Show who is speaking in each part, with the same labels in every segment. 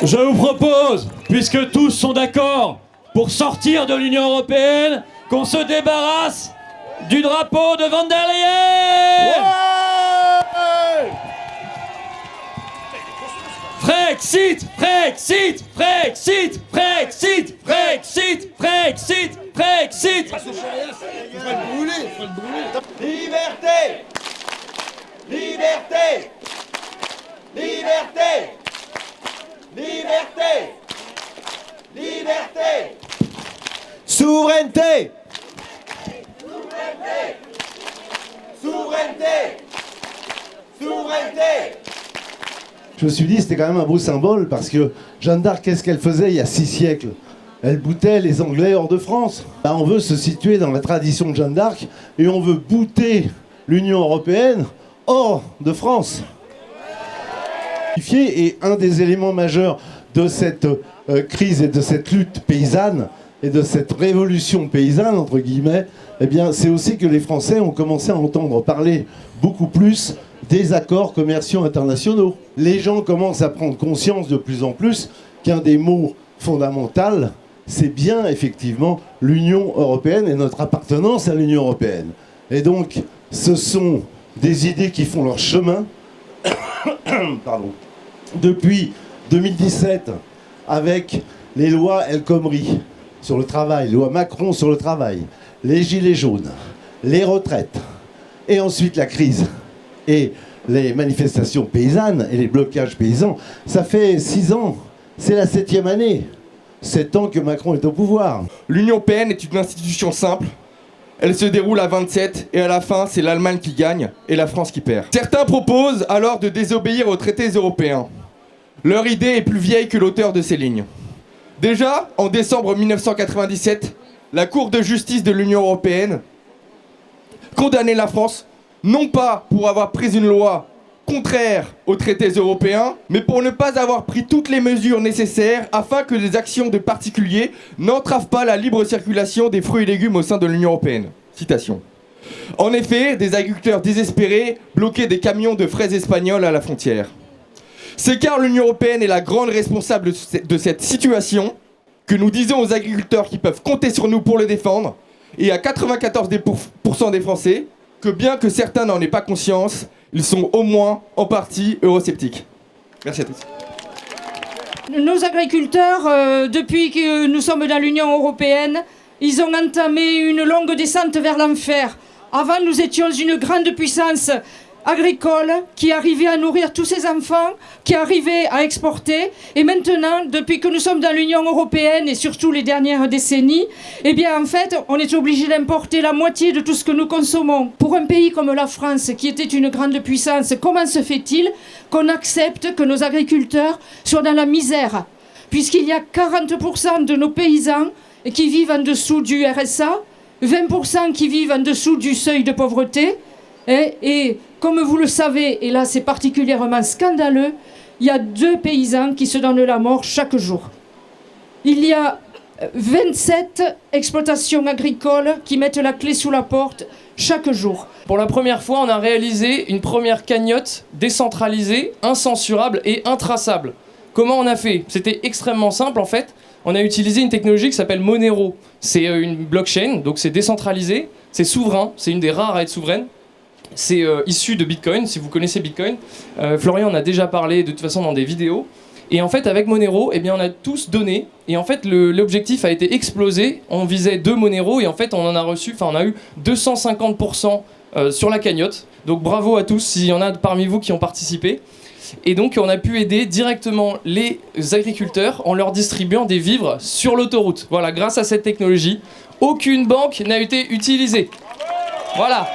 Speaker 1: Je vous propose, puisque tous sont d'accord pour sortir de l'Union Européenne, qu'on se débarrasse du drapeau de Van der Leyen. Frexit, Frexit, Frexit, Frexit, Frexit, Frexit, Frexit.
Speaker 2: Liberté, liberté, liberté, liberté, liberté. Souveraineté, souveraineté, souveraineté, souveraineté.
Speaker 3: Je me suis dit c'était quand même un beau symbole parce que Jeanne d'Arc, qu'est-ce qu'elle faisait il y a 6 siècles? Elle boutait les Anglais hors de France. On veut se situer dans la tradition de Jeanne d'Arc et on veut bouter l'Union européenne hors de France. Et un des éléments majeurs de cette crise et de cette lutte paysanne et de cette révolution paysanne, entre guillemets, eh bien, c'est aussi que les Français ont commencé à entendre parler beaucoup plus des accords commerciaux internationaux. Les gens commencent à prendre conscience de plus en plus qu'un des mots fondamentaux, c'est bien effectivement l'Union européenne et notre appartenance à l'Union européenne. Et donc, ce sont des idées qui font leur chemin pardon, depuis 2017 avec les lois El Khomri sur le travail, loi Macron sur le travail, les gilets jaunes, les retraites, et ensuite la crise et les manifestations paysannes et les blocages paysans. Ça fait 6 ans, c'est la 7e année. 7 ans que Macron est au pouvoir.
Speaker 4: L'Union européenne est une institution simple. Elle se déroule à 27 et à la fin, c'est l'Allemagne qui gagne et la France qui perd. Certains proposent alors de désobéir aux traités européens. Leur idée est plus vieille que l'auteur de ces lignes. Déjà, en décembre 1997, la Cour de justice de l'Union européenne condamnait la France, non pas pour avoir pris une loi contraire aux traités européens, mais pour ne pas avoir pris toutes les mesures nécessaires afin que les actions de particuliers n'entravent pas la libre circulation des fruits et légumes au sein de l'Union européenne. Citation. En effet, des agriculteurs désespérés bloquaient des camions de fraises espagnoles à la frontière. C'est car l'Union européenne est la grande responsable de cette situation que nous disons aux agriculteurs qui peuvent compter sur nous pour le défendre, et à 94% des Français, que bien que certains n'en aient pas conscience, ils sont au moins en partie eurosceptiques. Merci à tous.
Speaker 5: Nos agriculteurs, depuis que nous sommes dans l'Union européenne, ils ont entamé une longue descente vers l'enfer. Avant, nous étions une grande puissance agricole qui arrivait à nourrir tous ses enfants, qui arrivait à exporter. Et maintenant, depuis que nous sommes dans l'Union européenne et surtout les dernières décennies, eh bien en fait, on est obligé d'importer la moitié de tout ce que nous consommons. Pour un pays comme la France, qui était une grande puissance, comment se fait-il qu'on accepte que nos agriculteurs soient dans la misère? Puisqu'il y a 40% de nos paysans qui vivent en dessous du RSA, 20% qui vivent en dessous du seuil de pauvreté, et comme vous le savez, et là c'est particulièrement scandaleux, il y a 2 paysans qui se donnent la mort chaque jour. Il y a 27 exploitations agricoles qui mettent la clé sous la porte chaque jour.
Speaker 6: Pour la première fois, on a réalisé une première cagnotte décentralisée, incensurable et intraçable. Comment on a fait? C'était extrêmement simple en fait. On a utilisé une technologie qui s'appelle Monero. C'est une blockchain, donc c'est décentralisé, c'est souverain, c'est une des rares à être souveraine. C'est issu de Bitcoin, si vous connaissez Bitcoin. Florian en a déjà parlé de toute façon dans des vidéos. Et en fait, avec Monero, eh bien, on a tous donné. Et en fait, l'objectif a été explosé. On visait 2 Monero et en fait, on a eu 250% sur la cagnotte. Donc bravo à tous s'il y en a parmi vous qui ont participé. Et donc, on a pu aider directement les agriculteurs en leur distribuant des vivres sur l'autoroute. Voilà, grâce à cette technologie, aucune banque n'a été utilisée. Voilà.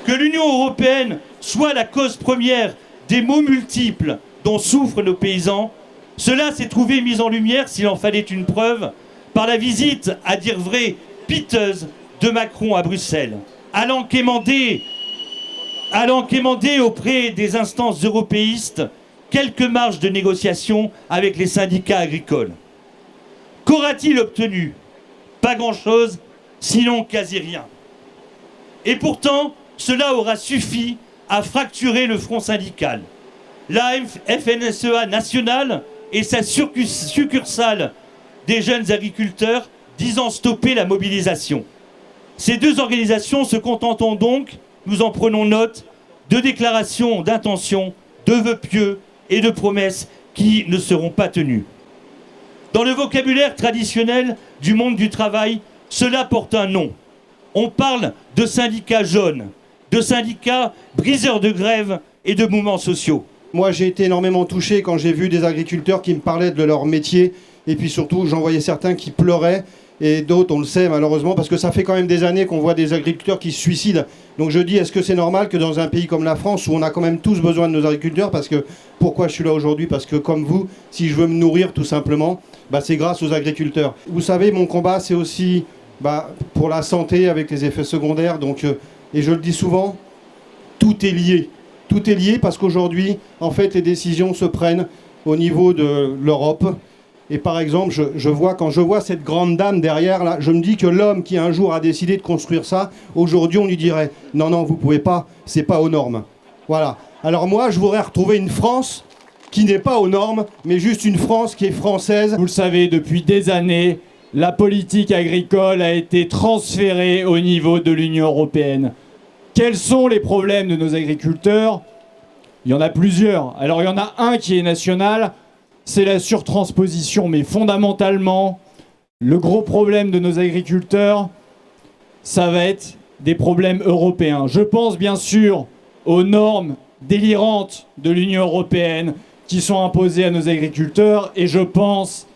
Speaker 7: Que l'Union européenne soit la cause première des maux multiples dont souffrent nos paysans, cela s'est trouvé mis en lumière, s'il en fallait une preuve, par la visite, à dire vrai, piteuse de Macron à Bruxelles, allant quémander auprès des instances européistes quelques marges de négociation avec les syndicats agricoles. Qu'aura-t-il obtenu? Pas grand-chose, sinon quasi rien. Et pourtant, cela aura suffi à fracturer le front syndical. La FNSEA nationale et sa succursale des jeunes agriculteurs disant stopper la mobilisation. Ces deux organisations se contentant donc, nous en prenons note, de déclarations d'intention, de vœux pieux et de promesses qui ne seront pas tenues. Dans le vocabulaire traditionnel du monde du travail, cela porte un nom. On parle de syndicats jaunes, de syndicats briseurs de grève et de mouvements sociaux.
Speaker 8: Moi, j'ai été énormément touché quand j'ai vu des agriculteurs qui me parlaient de leur métier. Et puis surtout, j'en voyais certains qui pleuraient. Et d'autres, on le sait malheureusement, parce que ça fait quand même des années qu'on voit des agriculteurs qui se suicident. Donc je dis, est-ce que c'est normal que dans un pays comme la France, où on a quand même tous besoin de nos agriculteurs, parce que pourquoi je suis là aujourd'hui? Parce que comme vous, si je veux me nourrir tout simplement, c'est grâce aux agriculteurs. Vous savez, mon combat, c'est aussi pour la santé avec les effets secondaires. Donc, et je le dis souvent, tout est lié. Tout est lié parce qu'aujourd'hui, en fait, les décisions se prennent au niveau de l'Europe. Et par exemple, quand je vois cette grande dame derrière, là, je me dis que l'homme qui un jour a décidé de construire ça, aujourd'hui on lui dirait « Non, non, vous pouvez pas, c'est pas aux normes ». Voilà. Alors moi, je voudrais retrouver une France qui n'est pas aux normes, mais juste une France qui est française.
Speaker 1: Vous le savez, depuis des années, la politique agricole a été transférée au niveau de l'Union européenne. Quels sont les problèmes de nos agriculteurs? Il y en a plusieurs. Alors il y en a un qui est national, c'est la surtransposition. Mais fondamentalement, le gros problème de nos agriculteurs, ça va être des problèmes européens. Je pense bien sûr aux normes délirantes de l'Union européenne qui sont imposées à nos agriculteurs, et je pense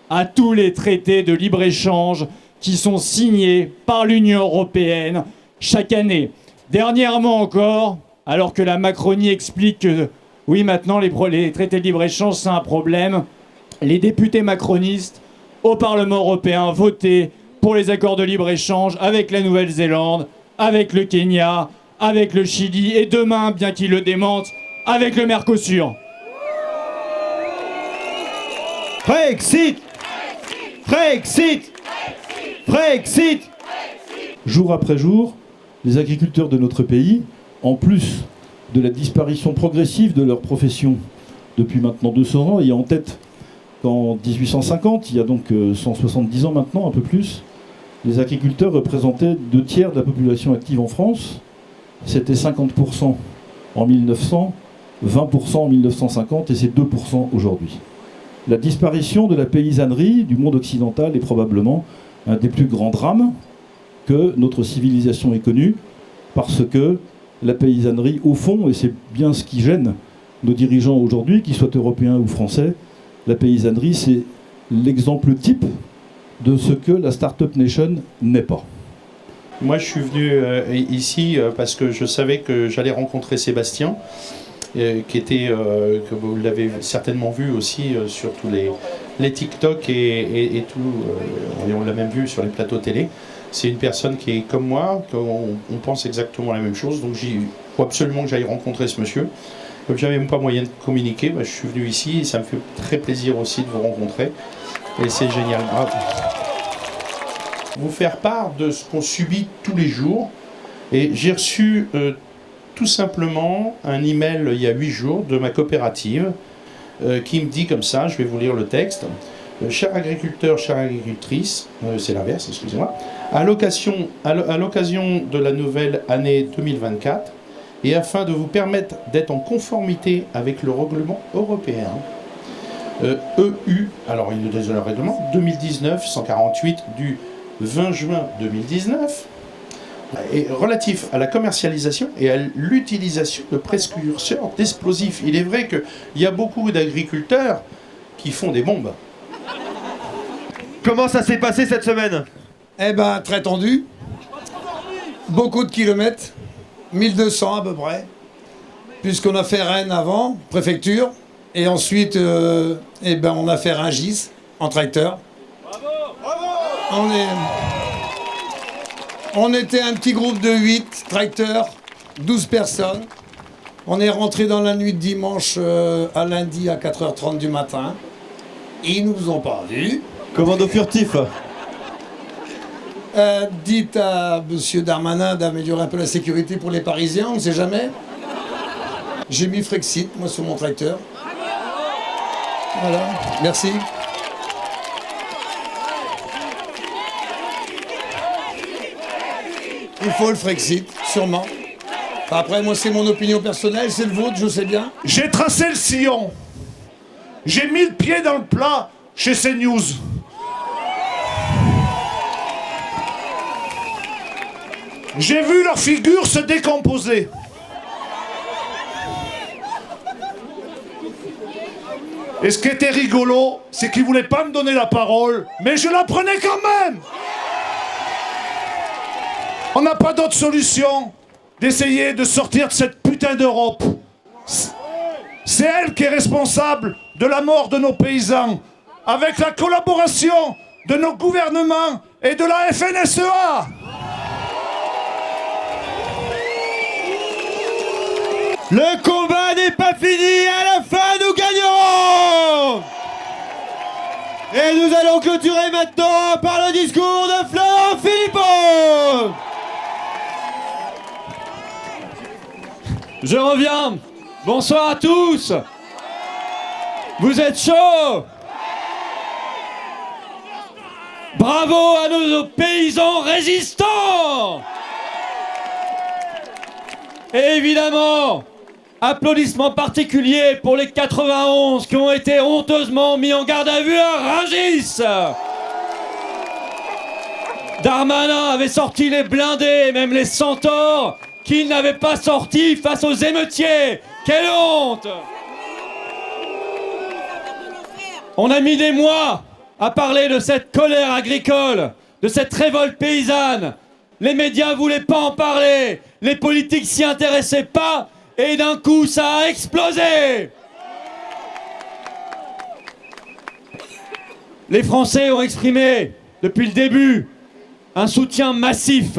Speaker 1: à tous les traités de libre-échange qui sont signés par l'Union européenne chaque année. Dernièrement encore, alors que la Macronie explique que oui, maintenant les traités de libre-échange c'est un problème, les députés macronistes au Parlement européen votaient pour les accords de libre-échange avec la Nouvelle-Zélande, avec le Kenya, avec le Chili et demain, bien qu'ils le démentent, avec le Mercosur.
Speaker 2: Brexit! Brexit! Brexit!
Speaker 9: Jour après jour, les agriculteurs de notre pays, en plus de la disparition progressive de leur profession depuis maintenant 200 ans, et en tête qu'en 1850, il y a donc 170 ans maintenant, un peu plus, les agriculteurs représentaient 2/3 de la population active en France. C'était 50% en 1900, 20% en 1950 et c'est 2% aujourd'hui. La disparition de la paysannerie du monde occidental est probablement un des plus grands drames que notre civilisation ait connu, parce que la paysannerie, au fond, et c'est bien ce qui gêne nos dirigeants aujourd'hui, qu'ils soient européens ou français, la paysannerie, c'est l'exemple type de ce que la Startup Nation n'est pas.
Speaker 10: Moi, je suis venu ici parce que je savais que j'allais rencontrer Sébastien, qui était, que vous l'avez certainement vu aussi sur tous les TikTok et tout, et on l'a même vu sur les plateaux télé. C'est une personne qui est comme moi, on pense exactement la même chose, donc il faut absolument que j'aille rencontrer ce monsieur. Comme j'avais même pas moyen de communiquer, je suis venu ici et ça me fait très plaisir aussi de vous rencontrer. Et c'est génial. Bravo. Vous faire part de ce qu'on subit tous les jours. Et j'ai reçu tout simplement un email il y a 8 jours de ma coopérative qui me dit comme ça, je vais vous lire le texte. Chers agriculteurs, chères agricultrices, c'est l'inverse, excusez-moi, à l'occasion de la nouvelle année 2024, et afin de vous permettre d'être en conformité avec le règlement européen, EU, alors il nous donne le règlement, 2019-148 du 20 juin 2019, et relatif à la commercialisation et à l'utilisation de précurseurs d'explosifs. Il est vrai qu'il y a beaucoup d'agriculteurs qui font des bombes.
Speaker 2: Comment ça s'est passé cette semaine?
Speaker 11: Eh ben, très tendu. Beaucoup de kilomètres. 1200 à peu près. Puisqu'on a fait Rennes avant, préfecture. Et ensuite, on a fait Rungis, en tracteur. Bravo! On était un petit groupe de 8 tracteurs, 12 personnes. On est rentré dans la nuit de dimanche à lundi à 4h30 du matin. Ils nous ont pas vus.
Speaker 2: Commando furtif.
Speaker 11: Dites à M. Darmanin d'améliorer un peu la sécurité pour les Parisiens, on ne sait jamais. J'ai mis Frexit, moi, sur mon tracteur. Voilà, merci. Il faut le Frexit, sûrement. Après, moi, c'est mon opinion personnelle, c'est le vôtre, je sais bien.
Speaker 12: J'ai tracé le sillon. J'ai mis le pied dans le plat chez CNews. J'ai vu leur figure se décomposer. Et ce qui était rigolo, c'est qu'ils voulaient pas me donner la parole, mais je la prenais quand même. On n'a pas d'autre solution d'essayer de sortir de cette putain d'Europe. C'est elle qui est responsable de la mort de nos paysans, avec la collaboration de nos gouvernements et de la FNSEA.
Speaker 2: Le combat n'est pas fini, à la fin nous gagnerons. Et nous allons clôturer maintenant par le discours de Florent Philippot.
Speaker 1: Je reviens. Bonsoir à tous. Vous êtes chauds? Bravo à nos paysans résistants. Et évidemment, applaudissements particuliers pour les 91 qui ont été honteusement mis en garde à vue à Rungis. Darmanin avait sorti les blindés et même les centaures qu'il n'avait pas sortis face aux émeutiers. Quelle honte! On a mis des mois à parler de cette colère agricole, de cette révolte paysanne. Les médias voulaient pas en parler, les politiques s'y intéressaient pas, et d'un coup ça a explosé. Les Français ont exprimé, depuis le début, un soutien massif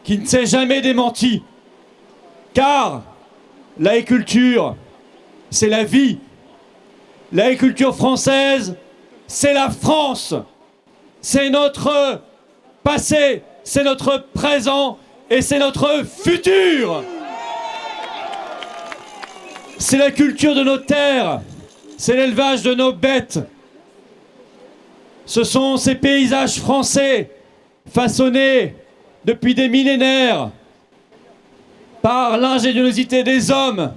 Speaker 1: qui ne s'est jamais démenti. Car l'agriculture, c'est la vie. L'agriculture française, c'est la France. C'est notre passé, c'est notre présent et c'est notre futur. C'est la culture de nos terres, c'est l'élevage de nos bêtes. Ce sont ces paysages français façonnés depuis des millénaires par l'ingéniosité des hommes,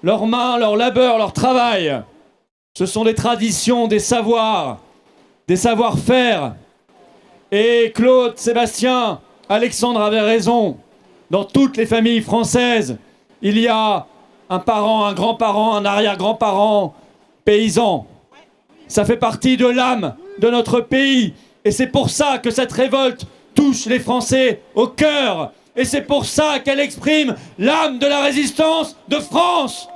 Speaker 1: leurs mains, leur labeur, leur travail. Ce sont des traditions, des savoirs, des savoir-faire. Et Claude, Sébastien, Alexandre avait raison. Dans toutes les familles françaises, il y a un parent, un grand-parent, un arrière-grand-parent paysan. Ça fait partie de l'âme de notre pays. Et c'est pour ça que cette révolte touche les Français au cœur. Et c'est pour ça qu'elle exprime l'âme de la résistance de France.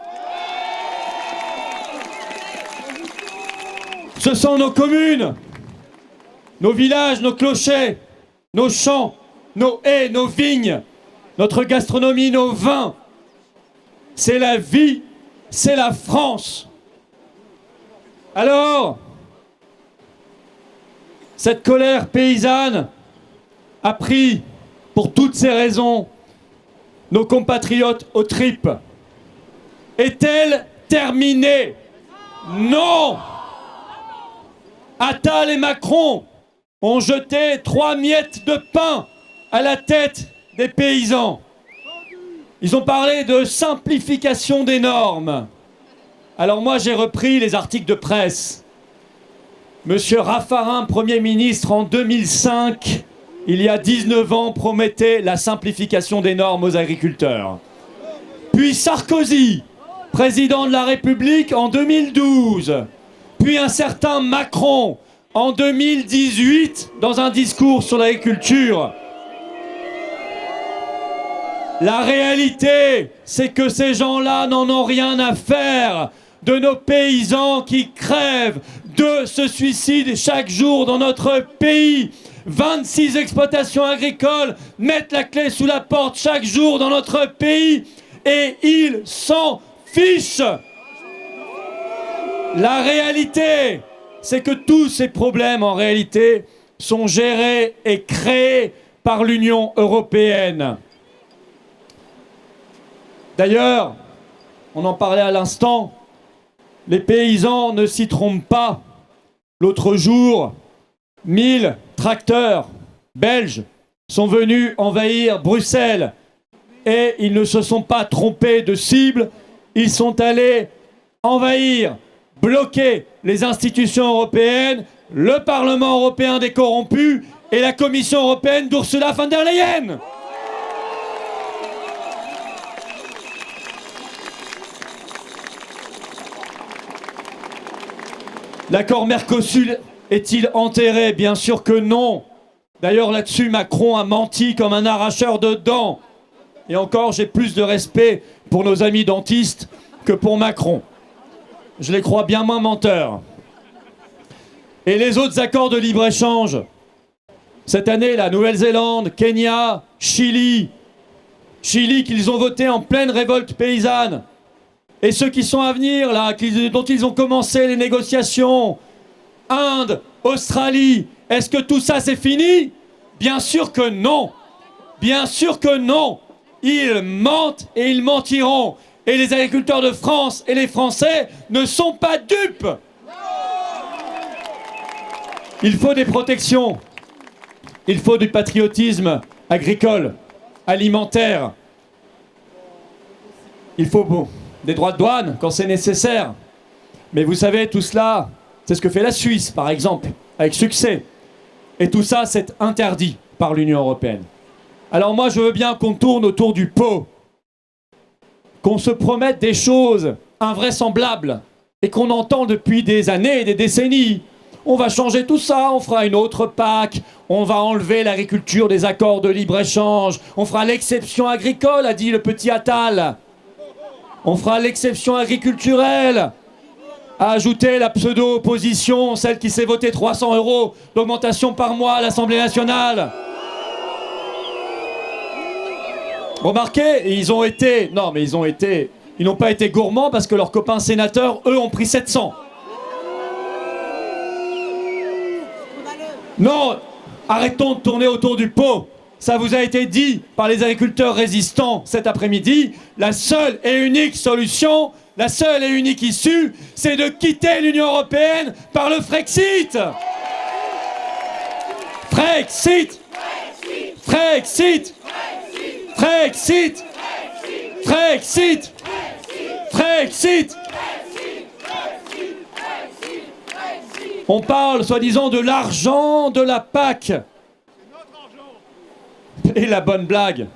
Speaker 1: Ce sont nos communes, nos villages, nos clochers, nos champs, nos haies, nos vignes, notre gastronomie, nos vins. C'est la vie, c'est la France. Alors, cette colère paysanne a pris, pour toutes ces raisons, nos compatriotes aux tripes. Est-elle terminée? Non! Attal et Macron ont jeté 3 miettes de pain à la tête des paysans. Ils ont parlé de simplification des normes. Alors moi, j'ai repris les articles de presse. Monsieur Raffarin, Premier ministre en 2005, il y a 19 ans, promettait la simplification des normes aux agriculteurs. Puis Sarkozy, président de la République en 2012. Puis un certain Macron en 2018 dans un discours sur l'agriculture. La réalité, c'est que ces gens-là n'en ont rien à faire de nos paysans qui crèvent, de ce suicide chaque jour dans notre pays. 26 exploitations agricoles mettent la clé sous la porte chaque jour dans notre pays et ils s'en fichent. La réalité, c'est que tous ces problèmes, en réalité, sont gérés et créés par l'Union européenne. D'ailleurs, on en parlait à l'instant, Les paysans ne s'y trompent pas. L'autre jour, 1000 tracteurs belges sont venus envahir Bruxelles et ils ne se sont pas trompés de cible. Ils sont allés envahir, bloquer les institutions européennes, le Parlement européen des corrompus et la Commission européenne d'Ursula von der Leyen. L'accord Mercosur est-il enterré? Bien sûr que non. D'ailleurs, là-dessus, Macron a menti comme un arracheur de dents. Et encore, j'ai plus de respect pour nos amis dentistes que pour Macron. Je les crois bien moins menteurs. Et les autres accords de libre-échange? Cette année, la Nouvelle-Zélande, Kenya, Chili qu'ils ont voté en pleine révolte paysanne. Et ceux qui sont à venir, là, dont ils ont commencé les négociations, Inde, Australie, est-ce que tout ça c'est fini? Bien sûr que non. Bien sûr que non. Ils mentent et ils mentiront. Et les agriculteurs de France et les Français ne sont pas dupes. Il faut des protections. Il faut du patriotisme agricole, alimentaire. Il faut des droits de douane quand c'est nécessaire. Mais vous savez, tout cela, c'est ce que fait la Suisse, par exemple, avec succès. Et tout ça, c'est interdit par l'Union européenne. Alors moi, je veux bien qu'on tourne autour du pot, qu'on se promette des choses invraisemblables et qu'on entend depuis des années et des décennies. On va changer tout ça, on fera une autre PAC, on va enlever l'agriculture des accords de libre-échange, on fera l'exception agricole, a dit le petit Attal. On fera l'exception agriculturelle, a ajouté la pseudo-opposition, celle qui s'est votée 300 € d'augmentation par mois à l'Assemblée nationale. Remarquez, ils n'ont pas été gourmands parce que leurs copains sénateurs, eux, ont pris 700. Non, arrêtons de tourner autour du pot. Ça vous a été dit par les agriculteurs résistants cet après-midi. La seule et unique solution, la seule et unique issue, c'est de quitter l'Union européenne par le Frexit. Frexit. Frexit. Frexit. Frexit. Frexit. On parle soi-disant de l'argent de la PAC. Et la bonne blague,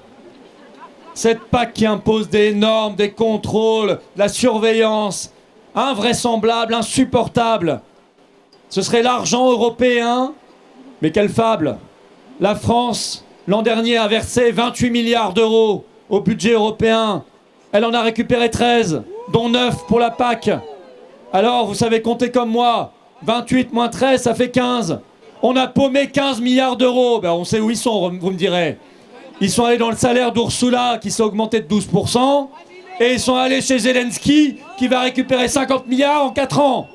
Speaker 1: cette PAC qui impose des normes, des contrôles, de la surveillance, invraisemblable, insupportable. Ce serait l'argent européen, mais quelle fable. La France, l'an dernier, a versé 28 milliards d'euros au budget européen. Elle en a récupéré 13, dont 9 pour la PAC. Alors, vous savez compter comme moi, 28 moins 13, ça fait 15. On a paumé 15 milliards d'euros. Ben, on sait où ils sont, vous me direz. Ils sont allés dans le salaire d'Ursula, qui s'est augmenté de 12%. Et ils sont allés chez Zelensky, qui va récupérer 50 milliards en 4 ans.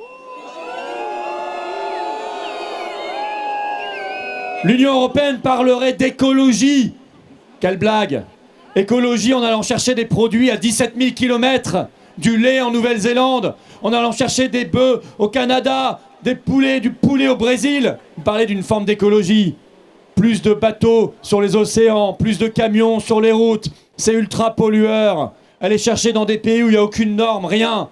Speaker 1: L'Union européenne parlerait d'écologie. Quelle blague. Écologie en allant chercher des produits à 17 000 km. Du lait en Nouvelle-Zélande. En allant chercher des bœufs au Canada. Du poulet au Brésil. Vous parlez d'une forme d'écologie. Plus de bateaux sur les océans, plus de camions sur les routes. C'est ultra pollueur. Aller chercher dans des pays où il n'y a aucune norme, rien.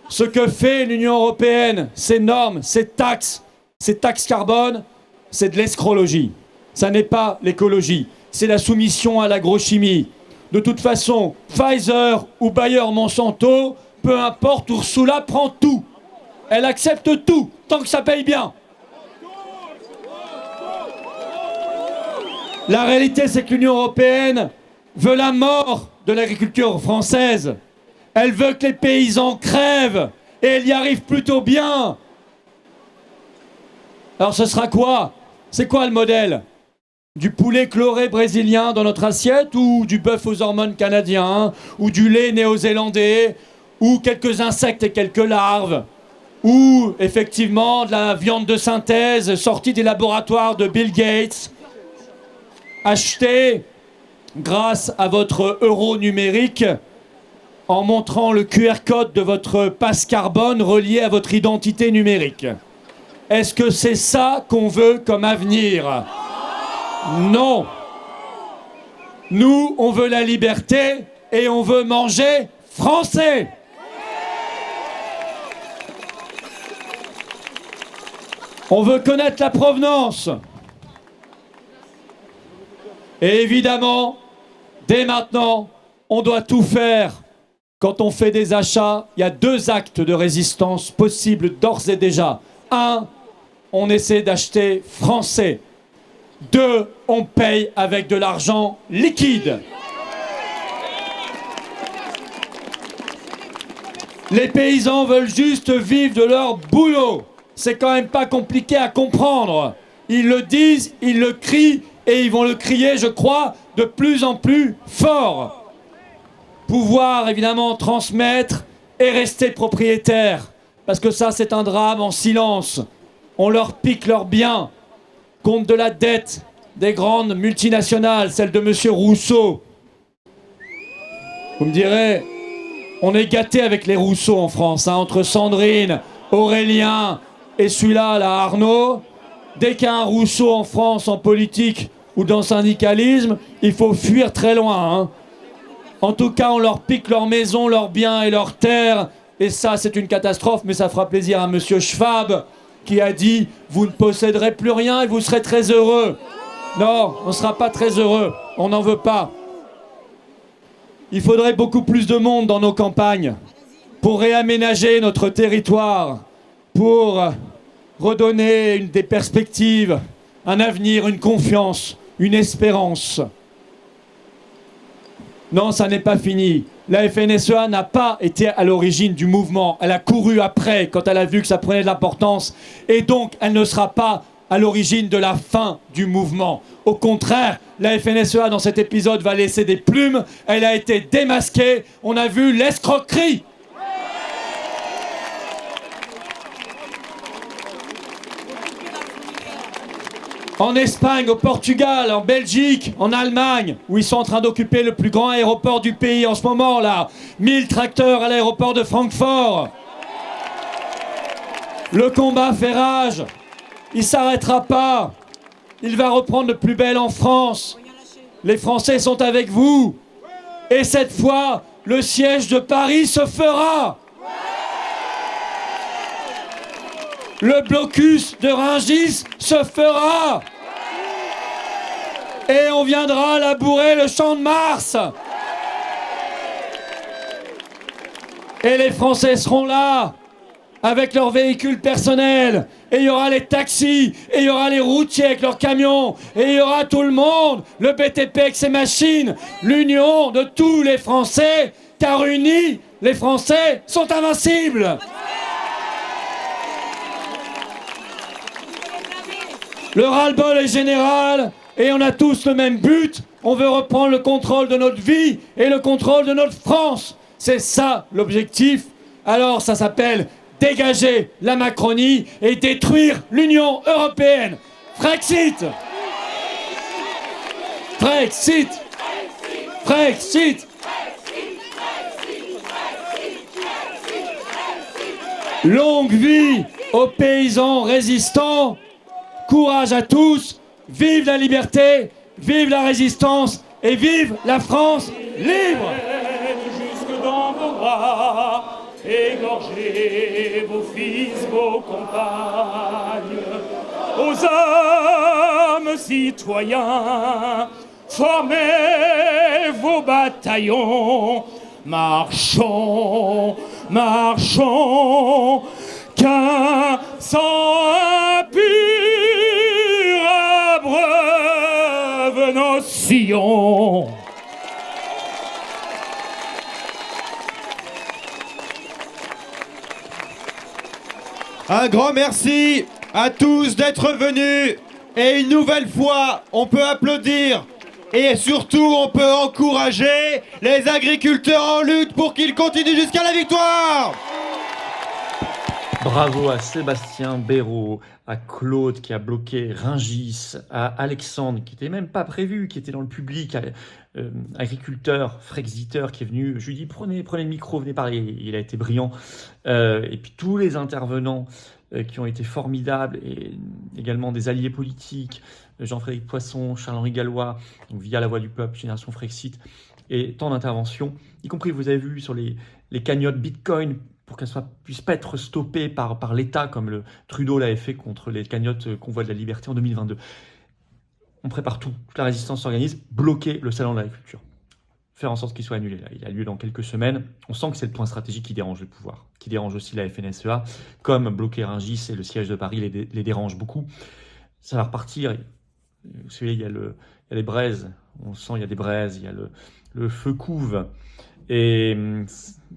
Speaker 1: Ce que fait l'Union européenne, ces normes, ces taxes carbone, c'est de l'escrologie. Ça n'est pas l'écologie. C'est la soumission à l'agrochimie. De toute façon, Pfizer ou Bayer Monsanto, peu importe, Ursula prend tout. Elle accepte tout, tant que ça paye bien. La réalité, c'est que l'Union européenne veut la mort de l'agriculture française. Elle veut que les paysans crèvent. Et elle y arrive plutôt bien. Alors ce sera quoi? C'est quoi le modèle? Du poulet chloré brésilien dans notre assiette, ou du bœuf aux hormones canadien, ou du lait néo-zélandais, ou quelques insectes et quelques larves, ou effectivement de la viande de synthèse sortie des laboratoires de Bill Gates, achetée grâce à votre euro numérique en montrant le QR code de votre passe carbone relié à votre identité numérique. Est-ce que c'est ça qu'on veut comme avenir? Non. Nous, on veut la liberté et on veut manger français. On veut connaître la provenance. Et évidemment, dès maintenant, on doit tout faire. Quand on fait des achats, il y a 2 actes de résistance possibles d'ores et déjà. 1, on essaie d'acheter français. 2, on paye avec de l'argent liquide. Les paysans veulent juste vivre de leur boulot. C'est quand même pas compliqué à comprendre. Ils le disent, ils le crient, et ils vont le crier, je crois, de plus en plus fort. Pouvoir, évidemment, transmettre et rester propriétaire. Parce que ça, c'est un drame en silence. On leur pique leurs biens. Compte de la dette des grandes multinationales, celle de M. Rousseau. Vous me direz, on est gâté avec les Rousseau en France, hein, entre Sandrine, Aurélien et celui-là, là, Arnaud. Dès qu'il y a un Rousseau en France, en politique ou dans le syndicalisme, il faut fuir très loin. Hein. En tout cas, on leur pique leurs maisons, leurs biens et leurs terres. Et ça, c'est une catastrophe, mais ça fera plaisir à M. Schwab, qui a dit « Vous ne posséderez plus rien et vous serez très heureux ». Non, on ne sera pas très heureux. On n'en veut pas. Il faudrait beaucoup plus de monde dans nos campagnes pour réaménager notre territoire, pour redonner des perspectives, un avenir, une confiance, une espérance. Non, ça n'est pas fini. La FNSEA n'a pas été à l'origine du mouvement. Elle a couru après quand elle a vu que ça prenait de l'importance. Et donc, elle ne sera pas à l'origine de la fin du mouvement. Au contraire, la FNSEA, dans cet épisode, va laisser des plumes. Elle a été démasquée. On a vu l'escroquerie. En Espagne, au Portugal, en Belgique, en Allemagne, où ils sont en train d'occuper le plus grand aéroport du pays en ce moment, là. 1000 tracteurs à l'aéroport de Francfort. Le combat fait rage. Il ne s'arrêtera pas. Il va reprendre de plus belle en France. Les Français sont avec vous. Et cette fois, le siège de Paris se fera. Le blocus de Rungis se fera. Et on viendra labourer le champ de Mars. Et les Français seront là, avec leurs véhicules personnels. Et il y aura les taxis, et il y aura les routiers avec leurs camions, et il y aura tout le monde, le BTP avec ses machines, l'union de tous les Français, car unis, les Français sont invincibles. Le ras-le-bol est général, et on a tous le même but. On veut reprendre le contrôle de notre vie et le contrôle de notre France. C'est ça l'objectif. Alors ça s'appelle dégager la Macronie et détruire l'Union européenne. Frexit! Frexit! Frexit! Longue vie aux paysans résistants. Courage à tous. Vive la liberté, vive la résistance et vive la France libre!
Speaker 13: Jusque dans vos bras, égorgez vos fils, vos compagnes, aux hommes citoyens, formez vos bataillons, marchons, marchons, qu'un sang impur abreuve nos sillons.
Speaker 2: Un grand merci à tous d'être venus. Et une nouvelle fois, on peut applaudir. Et surtout, on peut encourager les agriculteurs en lutte pour qu'ils continuent jusqu'à la victoire.
Speaker 14: Bravo à Sébastien Béraud, à Claude qui a bloqué Rungis, à Alexandre qui n'était même pas prévu, qui était dans le public, agriculteur, frexiteur qui est venu. Je lui dis prenez le micro, venez parler. Il a été brillant. Et puis tous les intervenants qui ont été formidables, et également des alliés politiques, Jean-Frédéric Poisson, Charles-Henri Gallois, donc via La Voix du Peuple, Génération Frexit, et tant d'interventions, y compris, vous avez vu, sur les cagnottes Bitcoin, pour qu'elles puissent pas être stoppées par l'État, comme le Trudeau l'avait fait contre les cagnottes Convoi de la Liberté en 2022. On prépare tout, toute la résistance s'organise, bloquer le salon de l'agriculture. Faire en sorte qu'il soit annulé. Là. Il a lieu dans quelques semaines. On sent que c'est le point stratégique qui dérange le pouvoir, qui dérange aussi la FNSEA, comme bloquer Rungis et le siège de Paris les dérange beaucoup. Ça va repartir. Vous savez, il y a les braises. On sent il y a des braises, il y a le feu couve. Et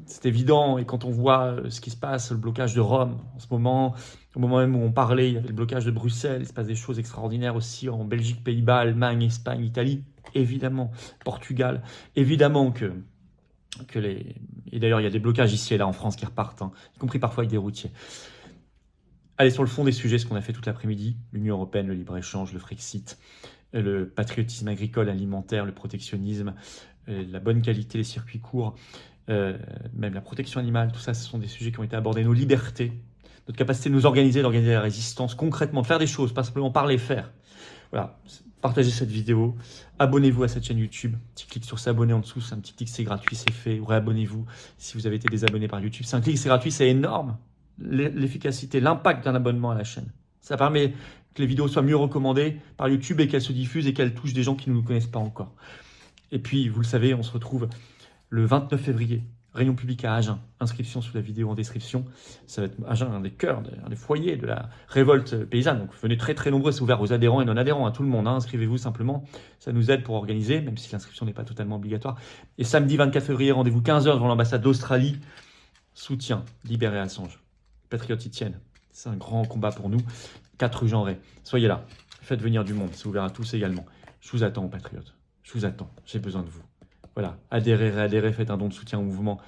Speaker 14: c'est évident, et quand on voit ce qui se passe, le blocage de Rome en ce moment, au moment même où on parlait, il y avait le blocage de Bruxelles, il se passe des choses extraordinaires aussi en Belgique, Pays-Bas, Allemagne, Espagne, Italie, évidemment, Portugal, évidemment que et d'ailleurs il y a des blocages ici et là en France qui repartent, y compris parfois avec des routiers. Allez sur le fond des sujets, ce qu'on a fait toute l'après-midi, l'Union européenne, le libre-échange, le Frexit, le patriotisme agricole, alimentaire, le protectionnisme, la bonne qualité, les circuits courts, même la protection animale, tout ça, ce sont des sujets qui ont été abordés. Nos libertés, notre capacité de nous organiser, d'organiser la résistance concrètement, de faire des choses, pas simplement parler, faire. Voilà, partagez cette vidéo, abonnez-vous à cette chaîne YouTube, petit clic sur s'abonner en dessous, c'est un petit clic, c'est gratuit, c'est fait, ou réabonnez-vous si vous avez été désabonné par YouTube. C'est un clic, c'est gratuit, c'est énorme, l'efficacité, l'impact d'un abonnement à la chaîne. Ça permet que les vidéos soient mieux recommandées par YouTube et qu'elles se diffusent et qu'elles touchent des gens qui ne nous connaissent pas encore. Et puis, vous le savez, on se retrouve le 29 février, réunion publique à Agen. Inscription sous la vidéo en description. Ça va être Agen, un des cœurs, un des foyers de la révolte paysanne. Donc, venez très très nombreux, c'est ouvert aux adhérents et non-adhérents, à tout le monde. Inscrivez-vous simplement, ça nous aide pour organiser, même si l'inscription n'est pas totalement obligatoire. Et samedi 24 février, rendez-vous 15h devant l'ambassade d'Australie. Soutien, libérer Assange. Patriotes y tiennent. C'est un grand combat pour nous. 4 rue Jean Rey. Soyez là. Faites venir du monde, c'est ouvert à tous également. Je vous attends, patriotes. Je vous attends, j'ai besoin de vous. Voilà, adhérez, réadhérez, faites un don de soutien au mouvement.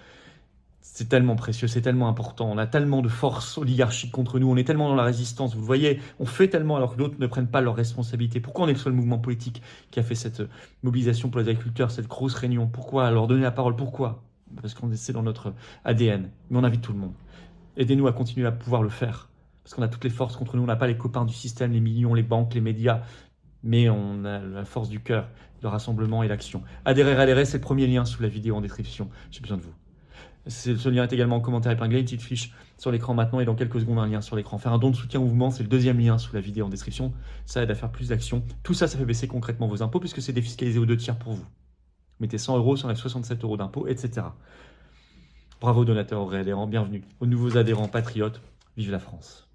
Speaker 14: C'est tellement précieux, c'est tellement important. On a tellement de forces oligarchiques contre nous, on est tellement dans la résistance. Vous le voyez, on fait tellement alors que d'autres ne prennent pas leurs responsabilités. Pourquoi on est le seul mouvement politique qui a fait cette mobilisation pour les agriculteurs, cette grosse réunion? Pourquoi leur donner la parole? Pourquoi? Parce qu'on c'est dans notre ADN. Mais on invite tout le monde. Aidez-nous à continuer à pouvoir le faire. Parce qu'on a toutes les forces contre nous, on n'a pas les copains du système, les millions, les banques, les médias. Mais on a la force du cœur, le rassemblement et l'action. Adhérez, c'est le premier lien sous la vidéo en description. J'ai besoin de vous. Ce lien est également en commentaire épinglé, une petite fiche sur l'écran maintenant et dans quelques secondes un lien sur l'écran. Faire un don de soutien au mouvement, c'est le deuxième lien sous la vidéo en description. Ça aide à faire plus d'actions. Tout ça, ça fait baisser concrètement vos impôts puisque c'est défiscalisé aux 2/3 pour vous. Vous mettez 100 €, ça enlève 67 € d'impôts, etc. Bravo aux donateurs, aux réadhérents, bienvenue aux nouveaux adhérents patriotes. Vive la France.